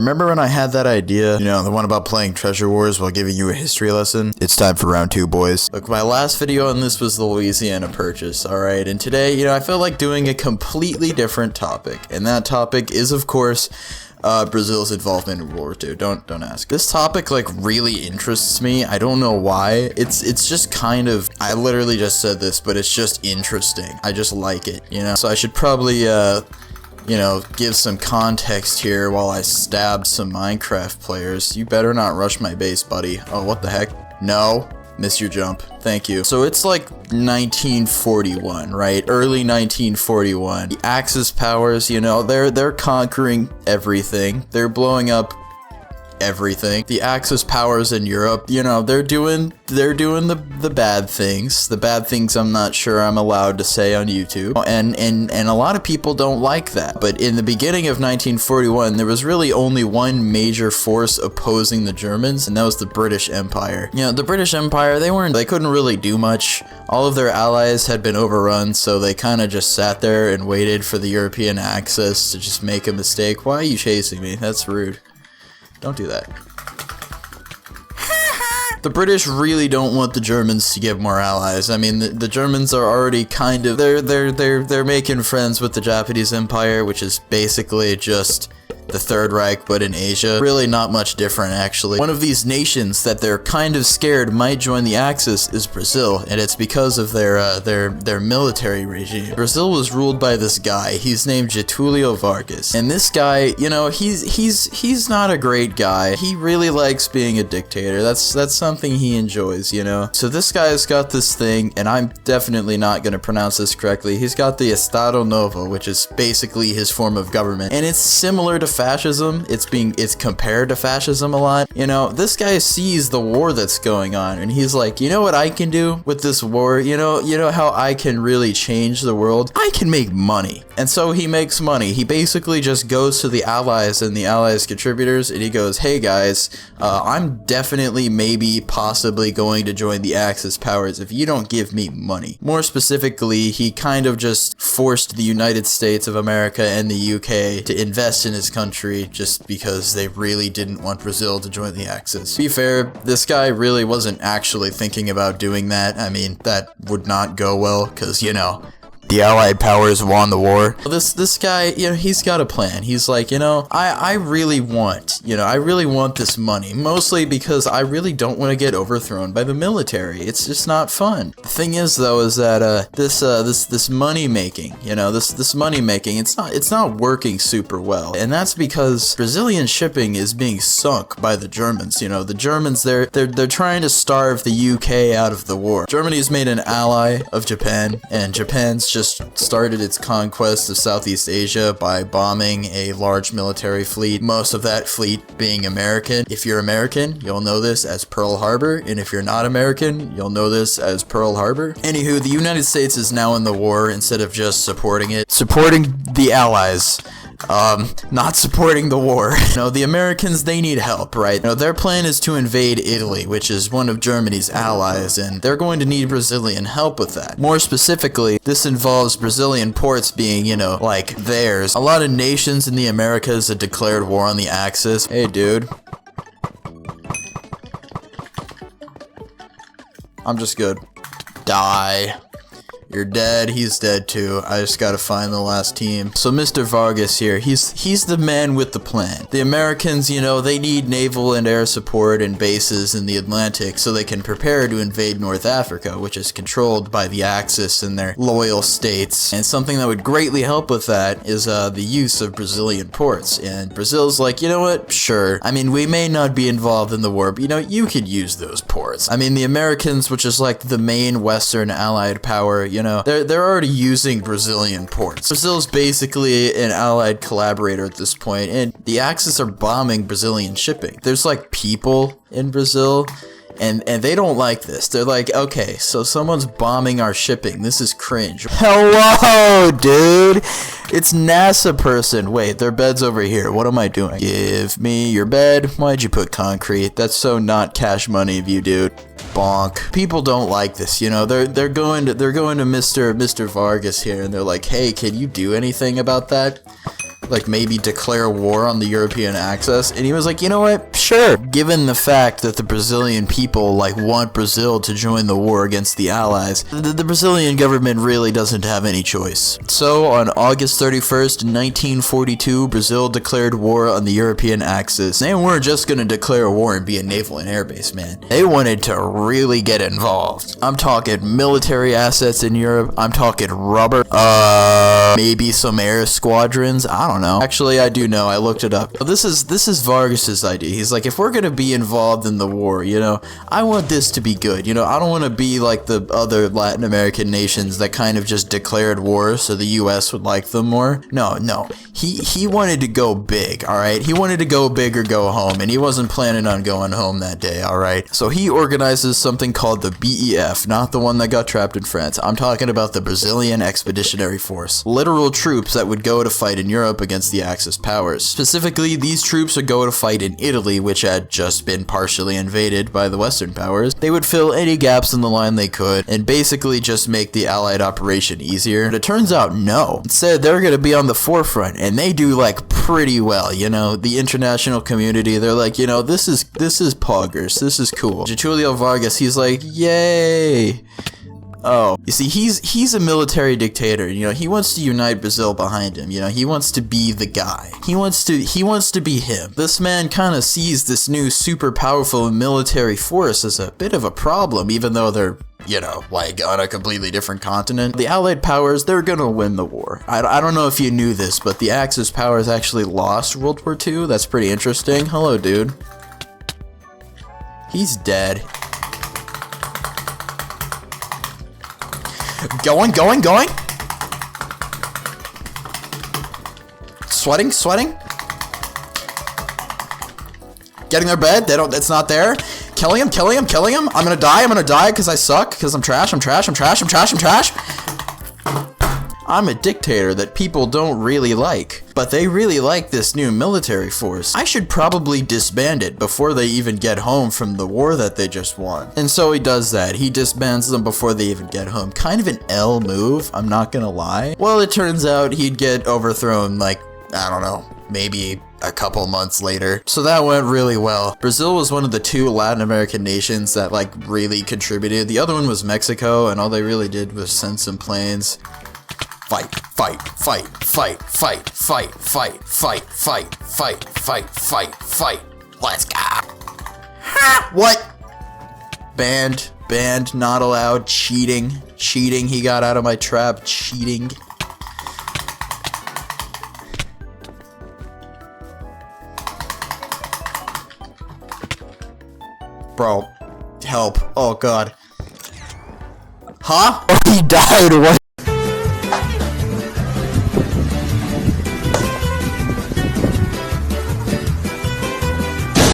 Remember when I had that idea? You know, the one about playing Treasure Wars while giving you a history lesson? It's time for round 2, boys. Look, my last video on this was the Louisiana Purchase, alright? And today, you know, I felt like doing a completely different topic. And that topic is, of course, Brazil's involvement in World War II. Don't ask. This topic, like, really interests me. I don't know why. It's just kind of, I literally just said this, but it's just interesting. I just like it, you know? So I should probably, you know, give some context here while I stab some Minecraft players. You better not rush my base, buddy. Oh, what the heck? No. Miss your jump. Thank you. So it's like 1941, right? Early 1941. The Axis powers, you know, they're conquering everything. They're blowing up everything. The Axis powers in Europe, you know, they're doing the bad things. The bad things I'm not sure I'm allowed to say on YouTube. And a lot of people don't like that. But in the beginning of 1941, there was really only one major force opposing the Germans, and that was the British Empire. You know, the British Empire, they couldn't really do much. All of their allies had been overrun, so they kind of just sat there and waited for the European Axis to just make a mistake. Why are you chasing me? That's rude. Don't do that. The British really don't want the Germans to get more allies. I mean, the Germans are already kind of, they're making friends with the Japanese Empire, which is basically just the Third Reich, but in Asia. Really not much different, actually. One of these nations that they're kind of scared might join the Axis is Brazil, and it's because of their military regime. Brazil was ruled by this guy. He's named Getulio Vargas, and this guy, you know, he's not a great guy. He really likes being a dictator. That's something he enjoys, you know. So this guy's got this thing, and I'm definitely not gonna pronounce this correctly. He's got the Estado Novo, which is basically his form of government, and it's similar to fascism. It's compared to fascism a lot. You know, this guy sees the war that's going on, and he's like, you know what I can do with this war? You know how I can really change the world? I can make money. And so he makes money. He basically just goes to the allies and the allies contributors, and he goes, hey guys, I'm definitely, maybe, possibly going to join the Axis powers if you don't give me money. More specifically, he kind of just forced the United States of America and the UK to invest in his country just because they really didn't want Brazil to join the Axis. To be fair, this guy really wasn't actually thinking about doing that. I mean, that would not go well because, you know, the Allied powers won the war. This guy, you know, he's got a plan. He's like, you know, I really want this money, mostly because I really don't want to get overthrown by the military. It's just not fun. The thing is, though, is that this money making, you know, this money making, it's not working super well, and that's because Brazilian shipping is being sunk by the Germans. You know, the Germans, they're trying to starve the UK out of the war. Germany's made an ally of Japan, and Japan's just started its conquest of Southeast Asia by bombing a large military fleet, most of that fleet being American. If you're American, you'll know this as Pearl Harbor, and if you're not American, you'll know this as Pearl Harbor. Anywho, the United States is now in the war instead of just supporting it. Supporting the Allies. Not supporting the war. You know, the Americans, they need help, right? You know, their plan is to invade Italy, which is one of Germany's allies, and they're going to need Brazilian help with that. More specifically, this involves Brazilian ports being, you know, like theirs. A lot of nations in the Americas have declared war on the Axis. Hey, dude. I'm just good. Die. You're dead, he's dead too. I just gotta find the last team. So Mr. Vargas here, he's the man with the plan. The Americans, you know, they need naval and air support and bases in the Atlantic so they can prepare to invade North Africa, which is controlled by the Axis and their loyal states. And something that would greatly help with that is the use of Brazilian ports. And Brazil's like, you know what? Sure. I mean, we may not be involved in the war, but you know, you could use those ports. I mean, the Americans, which is like the main Western allied power, you know, they're already using Brazilian ports. Brazil's basically an allied collaborator at this point, and the Axis are bombing Brazilian shipping. There's like people in Brazil, and they don't like this. They're like, okay, so someone's bombing our shipping. This is cringe. Hello, dude. It's NASA person. Wait, their bed's over here. What am I doing? Give me your bed. Why'd you put concrete? That's so not cash money of you, dude. Bonk. People don't like this, you know. They're going to Mr. Vargas here, and they're like, hey, can you do anything about that? like maybe declare war on the European Axis, and he was like, you know what, sure. Given the fact that the Brazilian people like want Brazil to join the war against the Allies, the Brazilian government really doesn't have any choice. So on August 31st, 1942, Brazil declared war on the European Axis. They weren't just gonna declare war and be a naval and air base, man. They wanted to really get involved. I'm talking military assets in Europe. I'm talking rubber. Maybe some air squadrons. I don't know. Actually, I do know. I looked it up. This is Vargas's idea. He's like, if we're gonna be involved in the war, you know, I want this to be good. You know, I don't want to be like the other Latin American nations that kind of just declared war so the U.S. would like them more. No. He wanted to go big, all right? He wanted to go big or go home, and he wasn't planning on going home that day, all right? So he organizes something called the BEF, not the one that got trapped in France. I'm talking about the Brazilian Expeditionary Force. Literal troops that would go to fight in Europe against the Axis powers. Specifically, these troops would go to fight in Italy, which had just been partially invaded by the Western powers. They would fill any gaps in the line they could, and basically just make the Allied operation easier. But it turns out, no. Instead, they're gonna be on the forefront, and they do like pretty well, you know. The international community, they're like, you know, this is poggers, this is cool. Getulio Vargas, he's like, yay. Oh, you see, he's a military dictator, you know. He wants to unite Brazil behind him, you know. He wants to be the guy. He wants to be him. This man kind of sees this new super powerful military force as a bit of a problem, even though they're, you know, like on a completely different continent. The Allied powers, they're gonna win the war. I don't know if you knew this, but the Axis powers actually lost World War II. That's pretty interesting. Hello, dude. He's dead. Going. Sweating. Getting their bed. It's not there. Killing him. I'm gonna die because I suck, because I'm trash. I'm a dictator that people don't really like, but they really like this new military force. I should probably disband it before they even get home from the war that they just won. And so he does that. He disbands them before they even get home. Kind of an L move, I'm not gonna lie. Well, it turns out he'd get overthrown like, I don't know, maybe a couple months later. So that went really well. Brazil was one of the two Latin American nations that like really contributed. The other one was Mexico, and all they really did was send some planes. Fight. Let's go. Ha! What? Banned, not allowed. Cheating. He got out of my trap. Cheating. Bro, help. Oh god. Huh? He died. What